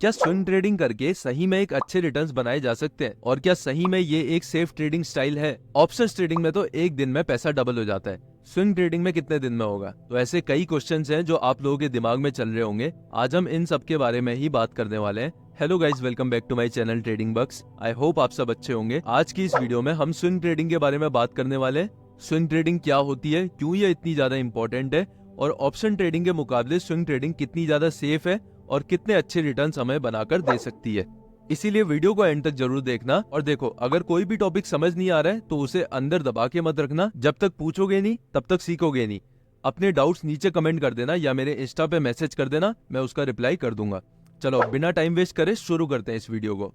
क्या swing trading करके सही में एक अच्छे रिटर्न्स बनाए जा सकते हैं? और क्या सही में ये एक सेफ ट्रेडिंग स्टाइल है? ऑप्शंस ट्रेडिंग में तो एक दिन में पैसा डबल हो जाता है, स्विंग ट्रेडिंग में कितने दिन में होगा? तो ऐसे कई क्वेश्चंस हैं जो आप लोगों के दिमाग में चल रहे होंगे। आज हम इन सब के बारे में ही बात करने वाले हैं। Hello guys, welcome back to my channel trading bucks. I hope आप सब अच्छे होंगे। आज की इस वीडियो में हम स्विंग ट्रेडिंग के बारे में बात करने वाले हैं। स्विंग ट्रेडिंग क्या होती है, क्यों ये इतनी ज्यादा इंपॉर्टेंट है, और ऑप्शन ट्रेडिंग के मुकाबले स्विंग ट्रेडिंग कितनी ज्यादा सेफ है और कितने अच्छे रिटर्न्स हमें बनाकर दे सकती है। इसीलिए वीडियो को एंड तक जरूर देखना। और देखो, अगर कोई भी टॉपिक समझ नहीं आ रहा है तो उसे अंदर दबा के मत रखना। जब तक पूछोगे नहीं तब तक सीखोगे नहीं। अपने डाउट्स नीचे कमेंट कर देना या मेरे इंस्टा पे मैसेज कर देना, मैं उसका रिप्लाई कर दूंगा। चलो बिना टाइम वेस्ट करे शुरू करते हैं इस वीडियो को।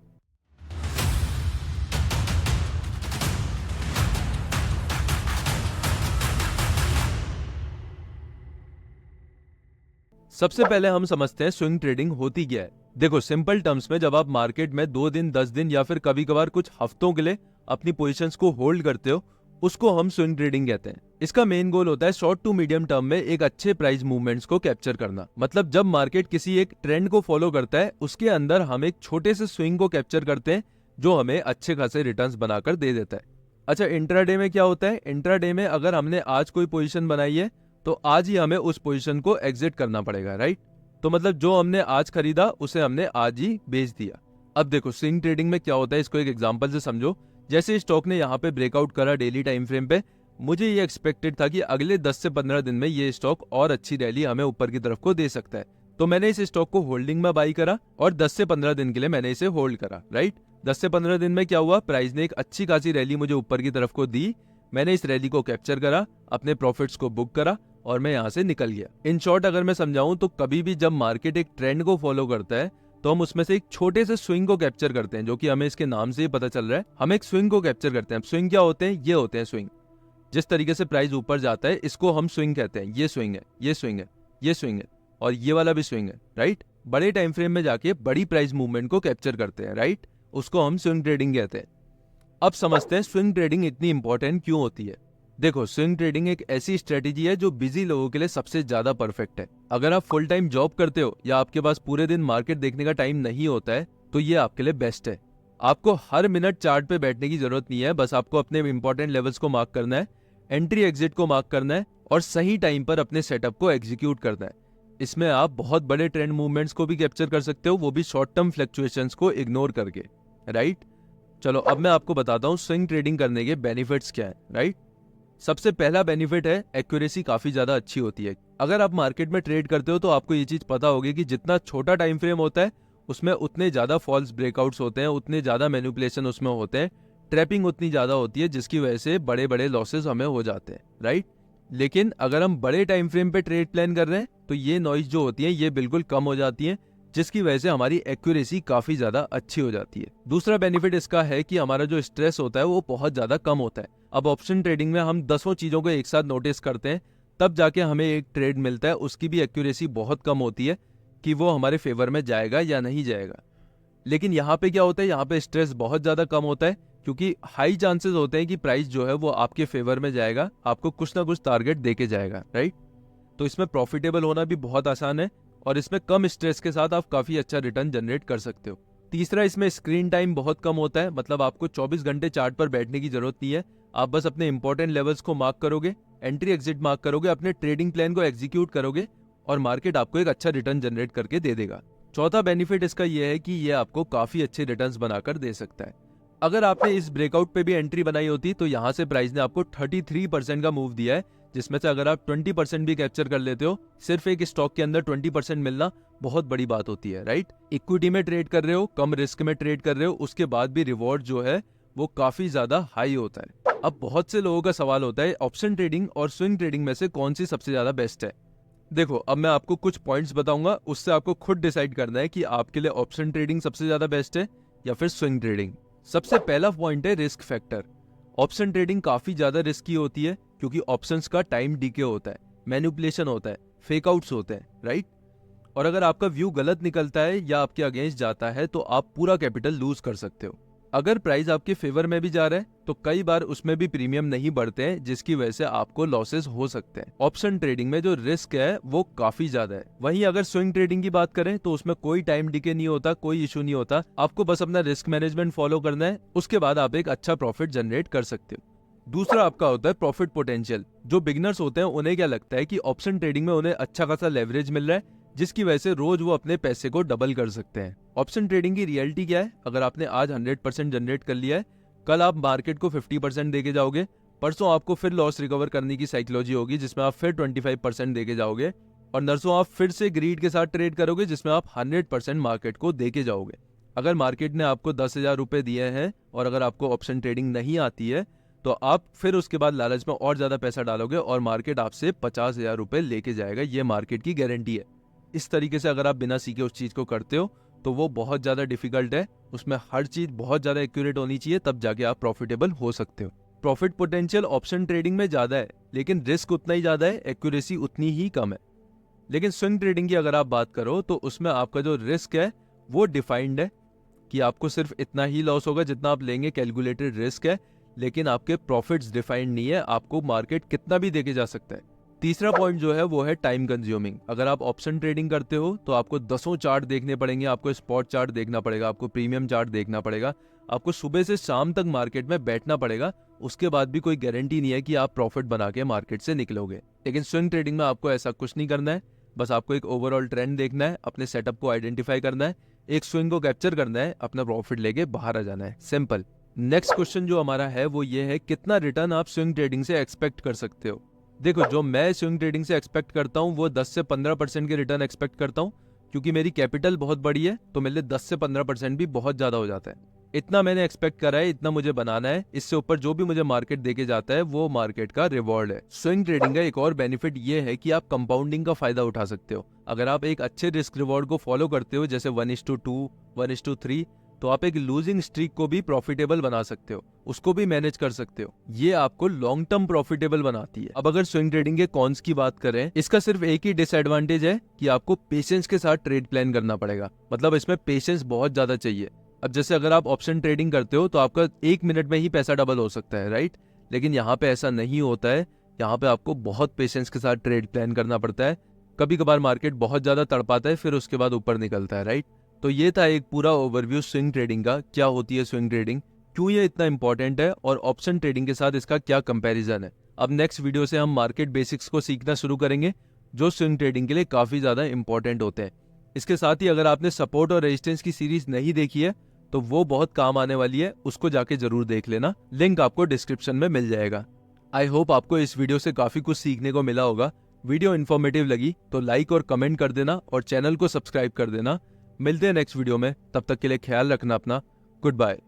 सबसे पहले हम समझते हैं स्विंग ट्रेडिंग होती क्या है। देखो, सिंपल टर्म्स में जब आप मार्केट में 2 दिन, 10 दिन या फिर कभी कभार कुछ हफ्तों के लिए अपनी पोजीशंस को होल्ड करते हो, उसको हम स्विंग ट्रेडिंग कहते हैं। इसका मेन गोल होता है शॉर्ट टू मीडियम टर्म में एक अच्छे प्राइस मूवमेंट्स को कैप्चर करना। मतलब जब मार्केट किसी एक ट्रेंड को फॉलो करता है, उसके अंदर हम एक छोटे से स्विंग को कैप्चर करते हैं जो हमें अच्छे खासे रिटर्न्स बनाकर दे देता है। अच्छा, इंट्राडे में क्या होता है? इंट्राडे में अगर हमने आज कोई पोजीशन बनाई है तो आज ही हमें उस पोजीशन को एग्जिट करना पड़ेगा, राइट? तो मतलब जो हमने आज खरीदा उसे हमने आज ही बेच दिया। अब देखो, स्विंग ट्रेडिंग में क्या होता है, इसको एक एग्जांपल से समझो। जैसे स्टॉक ने यहाँ पे ब्रेकआउट करा डेली टाइम फ्रेम पे, मुझे ये एक्सपेक्टेड था कि अगले 10 से 15 दिन में ये स्टॉक और अच्छी रैली हमें ऊपर की तरफ को दे सकता है। तो मैंने इस स्टॉक को होल्डिंग में बाई करा और 10 से 15 दिन के लिए मैंने इसे होल्ड करा, राइट? 10 से 15 दिन में क्या हुआ, प्राइस ने एक अच्छी खासी रैली मुझे ऊपर की तरफ को दी। मैंने इस रैली को कैप्चर करा, अपने प्रॉफिट्स को बुक करा और मैं यहाँ से निकल गया। इन शॉर्ट अगर मैं समझाऊं तो कभी भी जब मार्केट एक ट्रेंड को फॉलो करता है तो हम उसमें से एक छोटे से स्विंग को कैप्चर करते हैं, जो कि हमें इसके नाम से ही पता चल रहा है। हम एक स्विंग को कैप्चर करते हैं। स्विंग क्या होते हैं? ये होते हैं स्विंग। जिस तरीके से प्राइस ऊपर जाता है इसको हम स्विंग कहते हैं। ये स्विंग है, ये स्विंग है, ये स्विंग है और ये वाला भी स्विंग है, राइट? बड़े टाइम फ्रेम में जाके बड़ी प्राइस मूवमेंट को कैप्चर करते हैं, राइट? उसको हम स्विंग ट्रेडिंग कहते हैं। अब समझते हैं स्विंग ट्रेडिंग इतनी इंपॉर्टेंट क्यों होती है। देखो, स्विंग ट्रेडिंग एक ऐसी स्ट्रेटेजी है जो बिजी लोगों के लिए सबसे ज्यादा परफेक्ट है। अगर आप फुल टाइम जॉब करते हो या आपके पास पूरे दिन मार्केट देखने का टाइम नहीं होता है तो ये आपके लिए बेस्ट है। आपको हर मिनट चार्ट पे बैठने की जरूरत नहीं है, बस आपको अपने इंपॉर्टेंट लेवल्स को मार्क करना है, एंट्री एग्जिट को मार्क करना है और सही टाइम पर अपने सेटअप को एग्जीक्यूट करना है। इसमें आप बहुत बड़े ट्रेंड मूवमेंट्स को भी कैप्चर कर सकते हो, वो भी शॉर्ट टर्म फ्लक्चुएशंस को इग्नोर करके, राइट? चलो अब मैं आपको बताता हूँ स्विंग ट्रेडिंग करने के बेनिफिट्स क्या है, राइट? सबसे पहला बेनिफिट है एक्यूरेसी काफी ज्यादा अच्छी होती है। अगर आप मार्केट में ट्रेड करते हो तो आपको ये चीज पता होगी कि जितना छोटा टाइम फ्रेम होता है उसमें उतने ज्यादा फॉल्स ब्रेकआउट्स होते हैं, उतने ज्यादा मैनिपुलेशन उसमें होते हैं, ट्रैपिंग उतनी ज्यादा होती है, जिसकी वजह से बड़े बड़े लॉसेस हमें हो जाते हैं, राइट? लेकिन अगर हम बड़े टाइम फ्रेम पे ट्रेड प्लान कर रहे हैं तो ये नॉइज जो होती है ये बिल्कुल कम हो जाती है, जिसकी वजह से हमारी एक्यूरेसी काफी ज्यादा अच्छी हो जाती है। दूसरा बेनिफिट इसका है कि हमारा जो स्ट्रेस होता है वो बहुत ज्यादा कम होता है। अब ऑप्शन ट्रेडिंग में हम 10 चीजों को एक साथ नोटिस करते हैं, तब जाके हमें एक ट्रेड मिलता है। उसकी भी एक्यूरेसी बहुत कम होती है कि वो हमारे फेवर में जाएगा या नहीं जाएगा। लेकिन यहाँ पे क्या होता है, यहाँ पे स्ट्रेस बहुत ज्यादा कम होता है क्योंकि हाई चांसेस होते हैं कि प्राइस जो है वो आपके फेवर में जाएगा, आपको कुछ ना कुछ टारगेट देके जाएगा, राइट? तो इसमें प्रॉफिटेबल होना भी बहुत आसान है और इसमें कम स्ट्रेस के साथ आप काफी अच्छा रिटर्न जनरेट कर सकते हो। तीसरा, इसमें स्क्रीन टाइम बहुत कम होता है। मतलब आपको 24 घंटे चार्ट पर बैठने की जरूरत नहीं है। आप बस अपने इंपॉर्टेंट लेवल्स को मार्क करोगे, एंट्री एग्जिट मार्क करोगे, अपने ट्रेडिंग प्लान को एग्जीक्यूट करोगे और मार्केट आपको एक अच्छा रिटर्न जनरेट करके दे देगा। चौथा बेनिफिट इसका यह है कि ये आपको काफी अच्छे रिटर्न्स बनाकर दे सकता है। अगर आपने इस ब्रेकआउट पे भी एंट्री बनाई होती तो यहाँ से प्राइस ने आपको 33% का मूव दिया है, जिसमें से अगर आप 20% भी कैप्चर कर लेते हो, सिर्फ एक स्टॉक के अंदर 20% मिलना बहुत बड़ी बात होती है, राइट? इक्विटी में ट्रेड कर रहे हो, कम रिस्क में ट्रेड कर रहे हो, उसके बाद भी रिवॉर्ड जो है वो काफी ज्यादा हाई होता है। अब बहुत से लोगों का सवाल होता है ऑप्शन ट्रेडिंग और स्विंग ट्रेडिंग में से कौन सी सबसे ज्यादा बेस्ट है। देखो, अब मैं आपको कुछ पॉइंट्स बताऊंगा, उससे आपको खुद डिसाइड करना है कि आपके लिए ऑप्शन ट्रेडिंग सबसे ज्यादा बेस्ट है या फिर स्विंग ट्रेडिंग। सबसे पहला पॉइंट है रिस्क फैक्टर। ऑप्शन ट्रेडिंग काफी ज्यादा रिस्की होती है क्योंकि ऑप्शंस का टाइम डीके होता है, मैनिपुलेशन होता है, फेकआउट्स होते हैं, राइट? और अगर आपका व्यू गलत निकलता है या आपके अगेंस्ट जाता है तो आप पूरा कैपिटल लूज कर सकते हो। अगर प्राइस आपके फेवर में भी जा रहा है तो कई बार उसमें भी प्रीमियम नहीं बढ़ते हैं, जिसकी वजह से आपको लॉसेस हो सकते हैं। ऑप्शन ट्रेडिंग में जो रिस्क है वो काफी ज्यादा है। वहीं अगर स्विंग ट्रेडिंग की बात करें तो उसमें कोई टाइम डिके नहीं होता, कोई इशू नहीं होता। आपको बस अपना रिस्क मैनेजमेंट फॉलो करना है, उसके बाद आप एक अच्छा प्रॉफिट जनरेट कर सकते हो। दूसरा आपका होता है प्रॉफिट पोटेंशियल। जो बिगनर्स होते हैं उन्हें क्या लगता है कि ऑप्शन ट्रेडिंग में उन्हें अच्छा खासा लेवरेज मिल रहा है, जिसकी वजह से रोज वो अपने पैसे को डबल कर सकते हैं। ऑप्शन ट्रेडिंग की रियलिटी क्या है? अगर आपने आज 100% जनरेट कर लिया है, कल आप मार्केट को 50% देके जाओगे, परसों आपको फिर लॉस रिकवर करने की साइकोलॉजी होगी जिसमें आप फिर 25% देके जाओगे, और नरसों आप फिर से ग्रीड के साथ ट्रेड करोगे जिसमें आप 100% मार्केट को देके जाओगे। अगर मार्केट ने आपको 10,000 रुपए दिए हैं और अगर आपको ऑप्शन ट्रेडिंग नहीं आती है तो आप फिर उसके बाद लालच में और ज्यादा पैसा डालोगे और मार्केट आपसे 50,000 रुपए लेके जाएगा। ये मार्केट की गारंटी है। इस तरीके से अगर आप बिना सीखे उस चीज को करते हो तो वो बहुत ज्यादा डिफिकल्ट है। उसमें हर चीज बहुत ज्यादा एक्यूरेट होनी चाहिए, तब जाके आप प्रॉफिटेबल हो सकते हो। प्रॉफिट पोटेंशियल ऑप्शन ट्रेडिंग में ज्यादा है, लेकिन रिस्क उतना ही ज्यादा है, एक्यूरेसी उतनी ही कम है। लेकिन स्विंग ट्रेडिंग की अगर आप बात करो तो उसमें आपका जो रिस्क है वो डिफाइंड है कि आपको सिर्फ इतना ही लॉस होगा जितना आप लेंगे, कैलकुलेटेड रिस्क है, लेकिन आपके प्रॉफिट्स डिफाइंड नहीं है। आपको मार्केट कितना भी देके जा सकता है। तीसरा पॉइंट जो है वो है टाइम कंज्यूमिंग। अगर आप ऑप्शन ट्रेडिंग करते हो तो आपको 10 चार्ट देखने पड़ेंगे, आपको स्पॉट चार्ट देखना पड़ेगा, आपको प्रीमियम चार्ट देखना पड़ेगा, आपको सुबह से शाम तक मार्केट में बैठना पड़ेगा। उसके बाद भी कोई गारंटी नहीं है कि आप प्रॉफिट बना के मार्केट से निकलोगे। लेकिन स्विंग ट्रेडिंग में आपको ऐसा कुछ नहीं करना है। बस आपको एक ओवरऑल ट्रेंड देखना है, अपने सेटअप को आइडेंटिफाई करना है, एक स्विंग को कैप्चर करना है, अपना प्रॉफिट लेके बाहर आ जाना है। सिंपल। नेक्स्ट क्वेश्चन जो हमारा है वो ये है, कितना रिटर्न आप स्विंग ट्रेडिंग से एक्सपेक्ट कर सकते हो? देखो, जो मैं स्विंग ट्रेडिंग से एक्सपेक्ट करता हूँ वो 10 से 15% के रिटर्न एक्सपेक्ट करता हूँ, क्योंकि मेरी कैपिटल बहुत बड़ी है तो मेरे लिए 10 से 15% भी बहुत ज्यादा हो जाता है। इतना मैंने एक्सपेक्ट करा है, इतना मुझे बनाना है। इससे ऊपर जो भी मुझे मार्केट देके जाता है वो मार्केट का रिवॉर्ड है। स्विंग ट्रेडिंग का एक और बेनिफिट ये है कि आप कंपाउंडिंग का फायदा उठा सकते हो। अगर आप एक अच्छे रिस्क रिवॉर्ड को फॉलो करते हो, जैसे 1:2, 1:3, तो आप एक लूजिंग स्ट्रीक को भी प्रॉफिटेबल बना सकते हो, उसको भी मैनेज कर सकते हो। ये आपको लॉन्ग टर्म प्रॉफिटेबल बनाती है। अब अगर स्विंग ट्रेडिंग के कॉन्स की बात करें, इसका सिर्फ एक ही डिसएडवांटेज है कि आपको पेशेंस के साथ ट्रेड प्लान करना पड़ेगा। मतलब इसमें पेशेंस बहुत ज्यादा चाहिए। अब जैसे अगर आप ऑप्शन ट्रेडिंग करते हो तो आपका 1 मिनट में ही पैसा डबल हो सकता है, राइट? लेकिन यहाँ पे ऐसा नहीं होता है। यहाँ पे आपको बहुत पेशेंस के साथ ट्रेड प्लान करना पड़ता है। कभी कभार मार्केट बहुत ज्यादा तड़पाता है, फिर उसके बाद ऊपर निकलता है, राइट? तो ये था एक पूरा ओवरव्यू स्विंग ट्रेडिंग का। क्या होती है स्विंग ट्रेडिंग, क्यों ये इतना इंपॉर्टेंट है, और ऑप्शन ट्रेडिंग के साथ इसका क्या कंपैरिजन है। अब नेक्स्ट वीडियो से हम मार्केट बेसिक्स को सीखना शुरू करेंगे, जो स्विंग ट्रेडिंग के लिए काफी ज्यादा इंपॉर्टेंट होते हैं। इसके साथ ही अगर आपने सपोर्ट और रेजिस्टेंस की सीरीज नहीं देखी है तो वो बहुत काम आने वाली है, उसको जाके जरूर देख लेना। लिंक आपको डिस्क्रिप्शन में मिल जाएगा। आई होप आपको इस वीडियो से काफी कुछ सीखने को मिला होगा। वीडियो इन्फॉर्मेटिव लगी तो लाइक और कमेंट कर देना और चैनल को सब्सक्राइब कर देना। मिलते हैं नेक्स्ट वीडियो में, तब तक के लिए ख्याल रखना अपना। Good bye.